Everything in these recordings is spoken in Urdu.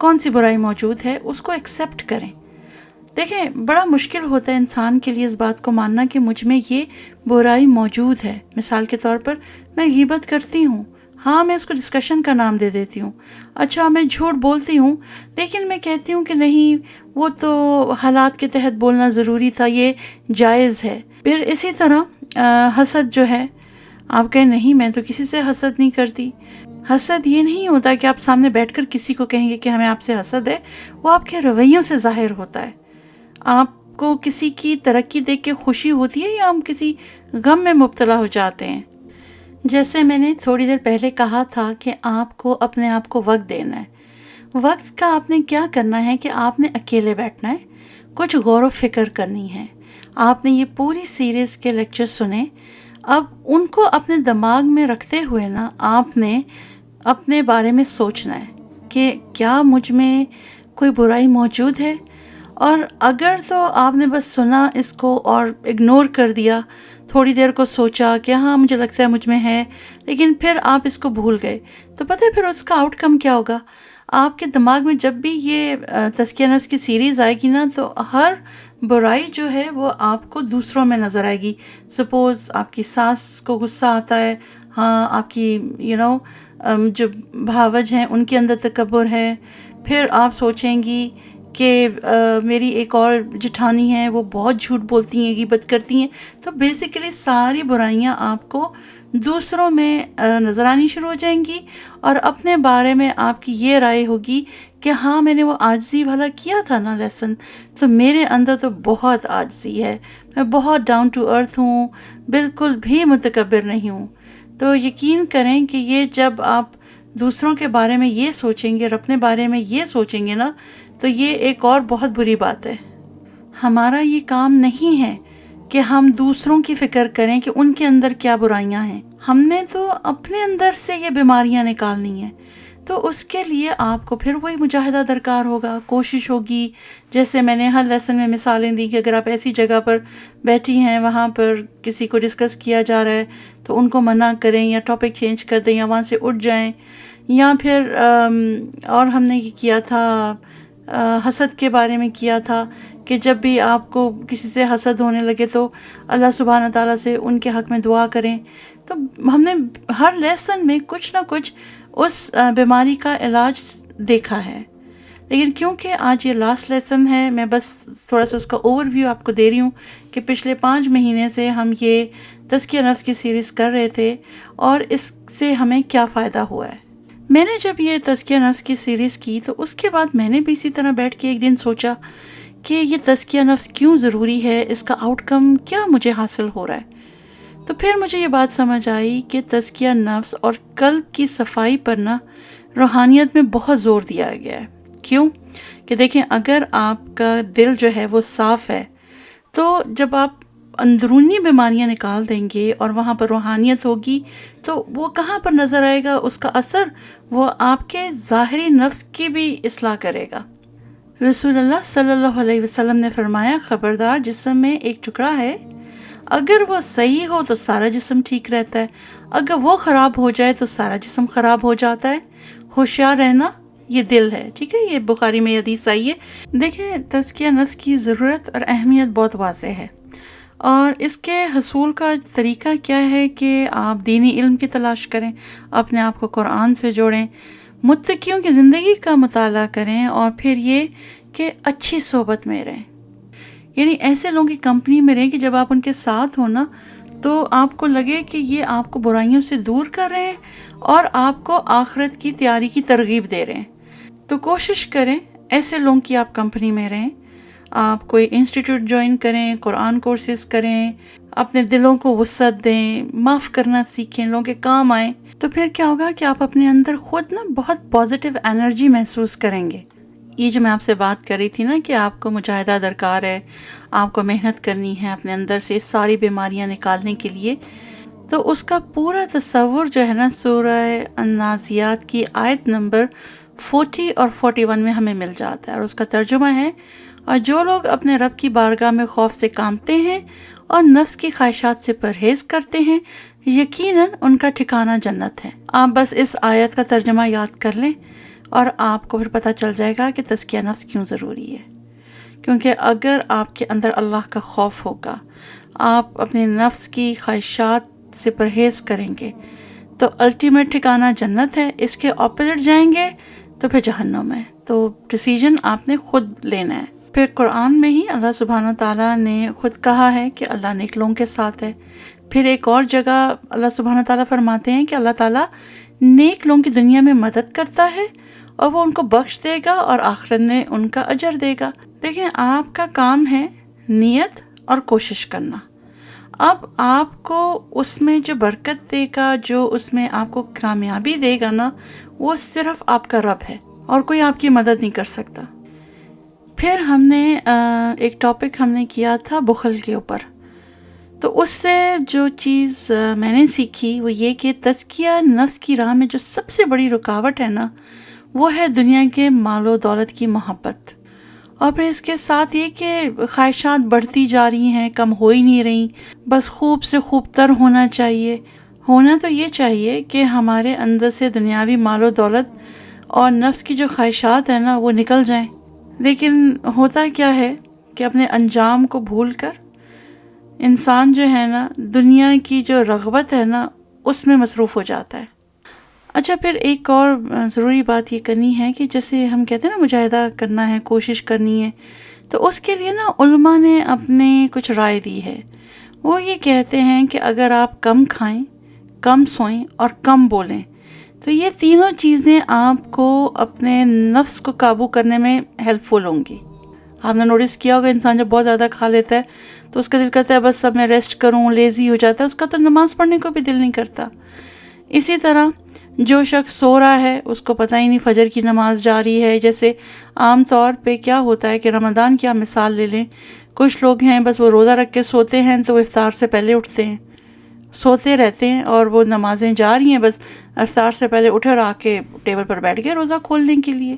کون سی برائی موجود ہے اس کو ایکسیپٹ کریں. دیکھیں بڑا مشکل ہوتا ہے انسان کے لیے اس بات کو ماننا کہ مجھ میں یہ برائی موجود ہے. مثال کے طور پر میں غیبت کرتی ہوں، ہاں میں اس کو ڈسکشن کا نام دے دیتی ہوں. اچھا میں جھوٹ بولتی ہوں، لیکن میں کہتی ہوں کہ نہیں وہ تو حالات کے تحت بولنا ضروری تھا، یہ جائز ہے. پھر اسی طرح حسد جو ہے، آپ کہیں نہیں میں تو کسی سے حسد نہیں کرتی. حسد یہ نہیں ہوتا کہ آپ سامنے بیٹھ کر کسی کو کہیں گے کہ ہمیں آپ سے حسد ہے، وہ آپ کے رویوں سے ظاہر ہوتا ہے. آپ کو کسی کی ترقی دیکھ کے خوشی ہوتی ہے یا ہم کسی غم میں مبتلا ہو جاتے ہیں؟ جیسے میں نے تھوڑی دیر پہلے کہا تھا کہ آپ کو اپنے آپ کو وقت دینا ہے. وقت کا آپ نے کیا کرنا ہے کہ آپ نے اکیلے بیٹھنا ہے، کچھ غور و فکر کرنی ہے. آپ نے یہ پوری سیریز کے لیکچر سنے، اب ان کو اپنے دماغ میں رکھتے ہوئے نا آپ نے اپنے بارے میں سوچنا ہے کہ کیا مجھ میں کوئی برائی موجود ہے. اور اگر تو آپ نے بس سنا اس کو اور اگنور کر دیا، تھوڑی دیر کو سوچا کہ ہاں مجھے لگتا ہے مجھ میں ہے، لیکن پھر آپ اس کو بھول گئے، تو پتہ ہے پھر اس کا آؤٹ کم کیا ہوگا؟ آپ کے دماغ میں جب بھی یہ تزکیہ نفس کی سیریز آئے گی نا تو ہر برائی جو ہے وہ آپ کو دوسروں میں نظر آئے گی. سپوز آپ کی ساس کو غصہ آتا ہے، ہاں آپ کی جو بھاوج ہیں ان کے اندر تکبر ہے. پھر آپ سوچیں گی کہ میری ایک اور جٹھانی ہے وہ بہت جھوٹ بولتی ہیں، غیبت کرتی ہیں. تو بیسیکلی ساری برائیاں آپ کو دوسروں میں نظر آنی شروع ہو جائیں گی، اور اپنے بارے میں آپ کی یہ رائے ہوگی کہ ہاں میں نے وہ عاجزی والا کیا تھا نا لیسن، تو میرے اندر تو بہت عاجزی ہے، میں بہت ڈاؤن ٹو ارتھ ہوں، بالکل بھی متکبر نہیں ہوں. تو یقین کریں کہ یہ جب آپ دوسروں کے بارے میں یہ سوچیں گے اور اپنے بارے میں یہ سوچیں گے نا تو یہ ایک اور بہت بری بات ہے. ہمارا یہ کام نہیں ہے کہ ہم دوسروں کی فکر کریں کہ ان کے اندر کیا برائیاں ہیں، ہم نے تو اپنے اندر سے یہ بیماریاں نکالنی ہیں. تو اس کے لیے آپ کو پھر وہی مجاہدہ درکار ہوگا، کوشش ہوگی. جیسے میں نے ہر لیسن میں مثالیں دی کہ اگر آپ ایسی جگہ پر بیٹھی ہیں وہاں پر کسی کو ڈسکس کیا جا رہا ہے تو ان کو منع کریں یا ٹاپک چینج کر دیں یا وہاں سے اٹھ جائیں. یا پھر اور ہم نے یہ کیا تھا، حسد کے بارے میں کیا تھا کہ جب بھی آپ کو کسی سے حسد ہونے لگے تو اللہ سبحانہ تعالیٰ سے ان کے حق میں دعا کریں. تو ہم نے ہر لیسن میں کچھ نہ کچھ اس بیماری کا علاج دیکھا ہے. لیکن کیونکہ آج یہ لاسٹ لیسن ہے، میں بس تھوڑا سا اس کا اوور ویو آپ کو دے رہی ہوں کہ پچھلے 5 مہینے سے ہم یہ تزکیہ نفس کی سیریز کر رہے تھے اور اس سے ہمیں کیا فائدہ ہوا ہے. میں نے جب یہ تزکیہ نفس کی سیریز کی تو اس کے بعد میں نے بھی اسی طرح بیٹھ کے ایک دن سوچا کہ یہ تزکیہ نفس کیوں ضروری ہے، اس کا آؤٹ کم کیا مجھے حاصل ہو رہا ہے. تو پھر مجھے یہ بات سمجھ آئی کہ تزکیہ نفس اور قلب کی صفائی پر نا روحانیت میں بہت زور دیا گیا ہے. کیوں کہ دیکھیں اگر آپ کا دل جو ہے وہ صاف ہے تو جب آپ اندرونی بیماریاں نکال دیں گے اور وہاں پر روحانیت ہوگی تو وہ کہاں پر نظر آئے گا، اس کا اثر وہ آپ کے ظاہری نفس کی بھی اصلاح کرے گا. رسول اللہ صلی اللہ علیہ وسلم نے فرمایا، خبردار جسم میں ایک ٹکڑا ہے، اگر وہ صحیح ہو تو سارا جسم ٹھیک رہتا ہے، اگر وہ خراب ہو جائے تو سارا جسم خراب ہو جاتا ہے. ہوشیار رہنا یہ دل ہے. ٹھیک ہے، یہ بخاری میں حدیث آئی ہے. دیکھیں تزکیہ نفس کی ضرورت اور اہمیت بہت واضح ہے، اور اس کے حصول کا طریقہ کیا ہے کہ آپ دینی علم کی تلاش کریں، اپنے آپ کو قرآن سے جوڑیں، متقیوں کی زندگی کا مطالعہ کریں، اور پھر یہ کہ اچھی صحبت میں رہیں. یعنی ایسے لوگوں کی کمپنی میں رہیں کہ جب آپ ان کے ساتھ ہو نا تو آپ کو لگے کہ یہ آپ کو برائیوں سے دور کر رہے ہیں اور آپ کو آخرت کی تیاری کی ترغیب دے رہے ہیں. تو کوشش کریں ایسے لوگوں کی آپ کمپنی میں رہیں. آپ کوئی انسٹیٹیوٹ جوائن کریں، قرآن کورسز کریں، اپنے دلوں کو وسعت دیں، معاف کرنا سیکھیں، لوگوں کے کام آئیں. تو پھر کیا ہوگا کہ آپ اپنے اندر خود نا بہت پازیٹیو انرجی محسوس کریں گے. یہ جو میں آپ سے بات کر رہی تھی نا کہ آپ کو مجاہدہ درکار ہے، آپ کو محنت کرنی ہے اپنے اندر سے ساری بیماریاں نکالنے کے لیے، تو اس کا پورا تصور جو ہے نا سورہ النازعات کی آیت نمبر 40 اور 41 میں ہمیں مل جاتا ہے، اور اس کا ترجمہ ہے، اور جو لوگ اپنے رب کی بارگاہ میں خوف سے کانپتے ہیں اور نفس کی خواہشات سے پرہیز کرتے ہیں، یقیناً ان کا ٹھکانہ جنت ہے. آپ بس اس آیت کا ترجمہ یاد کر لیں اور آپ کو پھر پتہ چل جائے گا کہ تزکیہ نفس کیوں ضروری ہے۔ کیونکہ اگر آپ کے اندر اللہ کا خوف ہوگا، آپ اپنے نفس کی خواہشات سے پرہیز کریں گے، تو الٹیمیٹ ٹھکانہ جنت ہے۔ اس کے اپوزٹ جائیں گے تو پھر جہنم ہے۔ تو ڈیسیژن آپ نے خود لینا ہے۔ پھر قرآن میں ہی اللہ سبحانہ تعالیٰ نے خود کہا ہے کہ اللہ نیک لوگوں کے ساتھ ہے۔ پھر ایک اور جگہ اللہ سبحانہ تعالیٰ فرماتے ہیں کہ اللہ تعالیٰ نیک لوگوں کی دنیا میں مدد کرتا ہے اور وہ ان کو بخش دے گا اور آخرت میں ان کا اجر دے گا۔ دیکھیں، آپ کا کام ہے نیت اور کوشش کرنا۔ اب آپ کو اس میں جو برکت دے گا، جو اس میں آپ کو کامیابی دے گا نا، وہ صرف آپ کا رب ہے اور کوئی آپ کی مدد نہیں کر سکتا۔ پھر ہم نے ایک ٹاپک ہم نے کیا تھا بخل کے اوپر۔ تو اس سے جو چیز میں نے سیکھی وہ یہ کہ تزکیہ نفس کی راہ میں جو سب سے بڑی رکاوٹ ہے نا، وہ ہے دنیا کے مال و دولت کی محبت، اور پھر اس کے ساتھ یہ کہ خواہشات بڑھتی جا رہی ہیں، کم ہو ہی نہیں رہی۔ بس خوب سے خوب تر ہونا چاہیے۔ ہونا تو یہ چاہیے کہ ہمارے اندر سے دنیاوی مال و دولت اور نفس کی جو خواہشات ہیں نا وہ نکل جائیں۔ لیکن ہوتا کیا ہے کہ اپنے انجام کو بھول کر انسان جو ہے نا دنیا کی جو رغبت ہے نا اس میں مصروف ہو جاتا ہے۔ اچھا، پھر ایک اور ضروری بات یہ کرنی ہے کہ جیسے ہم کہتے ہیں نا مجاہدہ کرنا ہے، کوشش کرنی ہے، تو اس کے لیے نا علماء نے اپنے کچھ رائے دی ہے۔ وہ یہ کہتے ہیں کہ اگر آپ کم کھائیں، کم سوئیں اور کم بولیں تو یہ تینوں چیزیں آپ کو اپنے نفس کو قابو کرنے میں ہیلپ فل ہوں گی۔ آپ نے نوٹس کیا ہوگا انسان جب بہت زیادہ کھا لیتا ہے تو اس کا دل کرتا ہے بس اب میں ریسٹ کروں، لیزی ہو جاتا ہے، اس کا تو نماز پڑھنے کو بھی دل نہیں کرتا۔ اسی طرح جو شخص سو رہا ہے اس کو پتہ ہی نہیں فجر کی نماز جاری ہے۔ جیسے عام طور پہ کیا ہوتا ہے کہ رمضان کی آپ مثال لے لیں، کچھ لوگ ہیں بس وہ روزہ رکھ کے سوتے ہیں تو وہ افطار سے پہلے اٹھتے ہیں، سوتے رہتے ہیں، اور وہ نمازیں جا رہی ہیں، بس افطار سے پہلے اٹھے اور آ کے ٹیبل پر بیٹھ گئے روزہ کھولنے کے لیے۔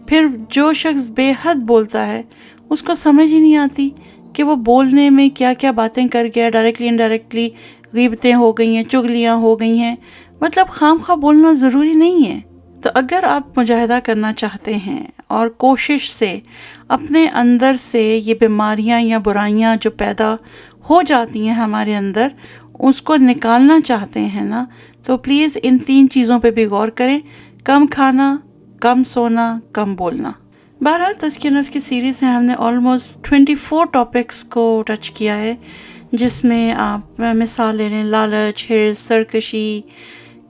پھر جو شخص بے حد بولتا ہے اس کو سمجھ ہی نہیں آتی کہ وہ بولنے میں کیا کیا باتیں کر گیا، ڈائریکٹلی انڈائریکٹلی غیبتیں ہو گئی ہیں، چغلیاں ہو گئی ہیں، مطلب خام خواہ بولنا ضروری نہیں ہے۔ تو اگر آپ مجاہدہ کرنا چاہتے ہیں اور کوشش سے اپنے اندر سے یہ بیماریاں یا برائیاں جو پیدا ہو جاتی ہیں ہمارے اندر اس کو نکالنا چاہتے ہیں نا، تو پلیز ان تین چیزوں پہ بھی غور کریں: کم کھانا، کم سونا، کم بولنا۔ بہرحال تزکیہ نفس کی سیریز ہے، ہم نے آلموسٹ 24 ٹاپکس کو ٹچ کیا ہے، جس میں آپ مثال لے لیں لالچ، حرص، سرکشی،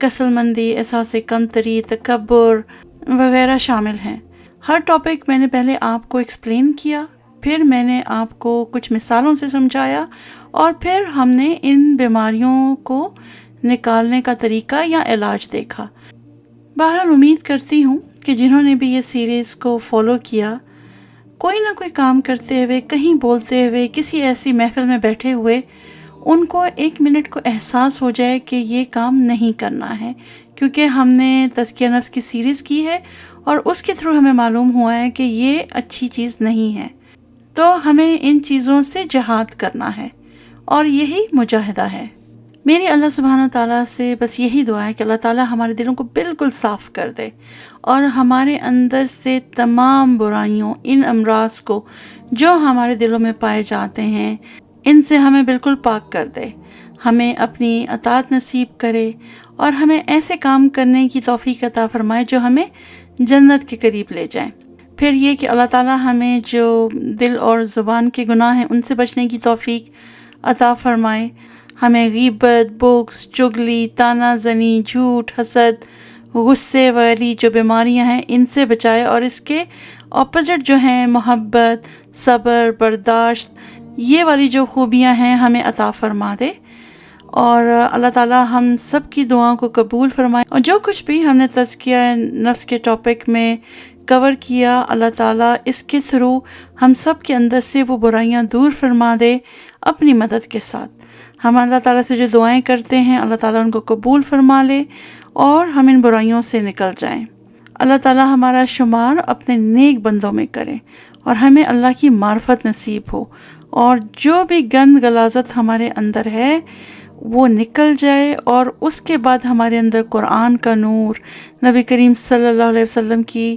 کسل مندی، احساس کمتری، تکبر وغیرہ شامل ہیں۔ ہر ٹاپک میں نے پہلے آپ کو ایکسپلین کیا، پھر میں نے آپ کو کچھ مثالوں سے سمجھایا، اور پھر ہم نے ان بیماریوں کو نکالنے کا طریقہ یا علاج دیکھا۔ بہرحال امید کرتی ہوں کہ جنہوں نے بھی یہ سیریز کو فالو کیا، کوئی نہ کوئی کام کرتے ہوئے، کہیں بولتے ہوئے، کسی ایسی محفل میں بیٹھے ہوئے ان کو ایک منٹ کو احساس ہو جائے کہ یہ کام نہیں کرنا ہے، کیونکہ ہم نے تزکیہ نفس کی سیریز کی ہے اور اس کے تھرو ہمیں معلوم ہوا ہے کہ یہ اچھی چیز نہیں ہے۔ تو ہمیں ان چیزوں سے جہاد کرنا ہے، اور یہی مجاہدہ ہے۔ میری اللہ سبحانہ تعالیٰ سے بس یہی دعا ہے کہ اللہ تعالیٰ ہمارے دلوں کو بالکل صاف کر دے اور ہمارے اندر سے تمام برائیوں، ان امراض کو جو ہمارے دلوں میں پائے جاتے ہیں، ان سے ہمیں بالکل پاک کر دے، ہمیں اپنی اطاعت نصیب کرے اور ہمیں ایسے کام کرنے کی توفیق عطا فرمائے جو ہمیں جنت کے قریب لے جائیں۔ پھر یہ کہ اللہ تعالیٰ ہمیں جو دل اور زبان کے گناہ ہیں ان سے بچنے کی توفیق عطا فرمائے، ہمیں غیبت، بغض، چغلی، طعنہ زنی، جھوٹ، حسد، غصے والی جو بیماریاں ہیں ان سے بچائے، اور اس کے اپوزٹ جو ہیں محبت، صبر، برداشت، یہ والی جو خوبیاں ہیں ہمیں عطا فرما دے، اور اللہ تعالیٰ ہم سب کی دعاؤں کو قبول فرمائے۔ اور جو کچھ بھی ہم نے تزکیہ نفس کے ٹاپک میں کور کیا، اللہ تعالیٰ اس کے تھرو ہم سب کے اندر سے وہ برائیاں دور فرما دے اپنی مدد کے ساتھ۔ ہم اللہ تعالیٰ سے جو دعائیں کرتے ہیں اللہ تعالیٰ ان کو قبول فرما لے اور ہم ان برائیوں سے نکل جائیں۔ اللہ تعالیٰ ہمارا شمار اپنے نیک بندوں میں کرے اور ہمیں اللہ کی معرفت نصیب ہو، اور جو بھی گند غلاظت ہمارے اندر ہے وہ نکل جائے اور اس کے بعد ہمارے اندر قرآن کا نور، نبی کریم صلی اللہ علیہ وسلم کی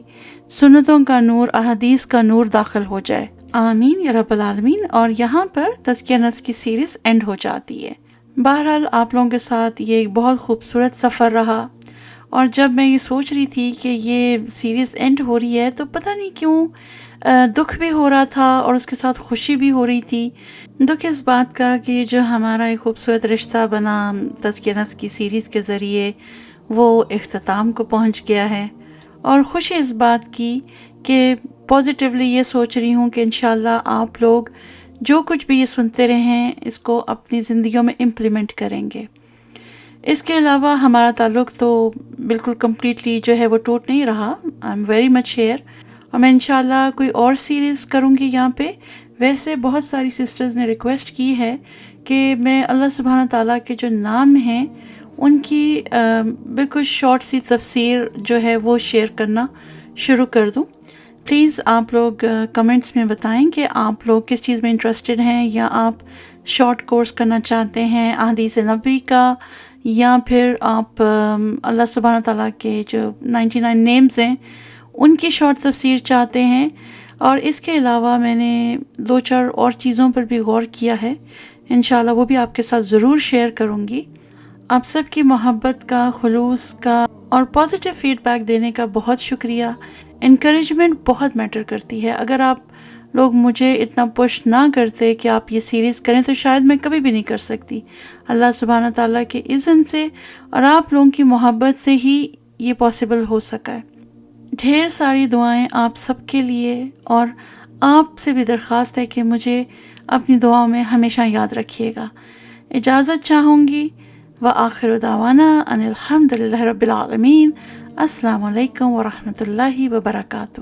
سنتوں کا نور، احادیث کا نور داخل ہو جائے۔ آمین یا رب العالمین۔ اور یہاں پر تزکیہ نفس کی سیریز اینڈ ہو جاتی ہے۔ بہرحال آپ لوگوں کے ساتھ یہ ایک بہت خوبصورت سفر رہا، اور جب میں یہ سوچ رہی تھی کہ یہ سیریز اینڈ ہو رہی ہے تو پتہ نہیں کیوں دکھ بھی ہو رہا تھا اور اس کے ساتھ خوشی بھی ہو رہی تھی۔ دکھ اس بات کا کہ جو ہمارا ایک خوبصورت رشتہ بنا تزکیہ نفس کی سیریز کے ذریعے وہ اختتام کو پہنچ گیا ہے، اور خوشی اس بات کی کہ پازیٹیولی یہ سوچ رہی ہوں کہ انشاءاللہ آپ لوگ جو کچھ بھی یہ سنتے رہیں اس کو اپنی زندگیوں میں امپلیمنٹ کریں گے۔ اس کے علاوہ ہمارا تعلق تو بالکل کمپلیٹلی جو ہے وہ ٹوٹ نہیں رہا، I am very much hair, اور میں انشاءاللہ کوئی اور سیریز کروں گی یہاں پہ۔ ویسے بہت ساری سسٹرز نے ریکویسٹ کی ہے کہ میں اللہ سبحانہ تعالیٰ کے جو نام ہیں ان کی بالکل شارٹ سی تفسیر جو ہے وہ شیئر کرنا شروع کر دوں۔ پلیز آپ لوگ کمنٹس میں بتائیں کہ آپ لوگ کس چیز میں انٹرسٹڈ ہیں، یا آپ شارٹ کورس کرنا چاہتے ہیں احادیث نبوی کا، یا پھر آپ اللہ سبحانہ تعالیٰ کے جو 99 نیمز ہیں ان کی شارٹ تفسیر چاہتے ہیں۔ اور اس کے علاوہ میں نے 2-4 اور چیزوں پر بھی غور کیا ہے، انشاءاللہ وہ بھی آپ کے ساتھ ضرور شیئر کروں گی۔ آپ سب کی محبت کا، خلوص کا اور پازیٹیو فیڈ بیک دینے کا بہت شکریہ۔ انکریجمنٹ بہت میٹر کرتی ہے۔ اگر آپ لوگ مجھے اتنا پش نہ کرتے کہ آپ یہ سیریز کریں تو شاید میں کبھی بھی نہیں کر سکتی۔ اللہ سبحانہ تعالیٰ کے اذن سے اور آپ لوگوں کی محبت سے ہی یہ پاسبل ہو سکا ہے۔ ڈھیر ساری دعائیں آپ سب کے لیے، اور آپ سے بھی درخواست ہے کہ مجھے اپنی دعاؤں میں ہمیشہ یاد رکھیے گا۔ اجازت چاہوں گی، وآخر دعوانا ان الحمد للہ رب العالمین۔ السلام علیکم ورحمۃ اللہ وبرکاتہ۔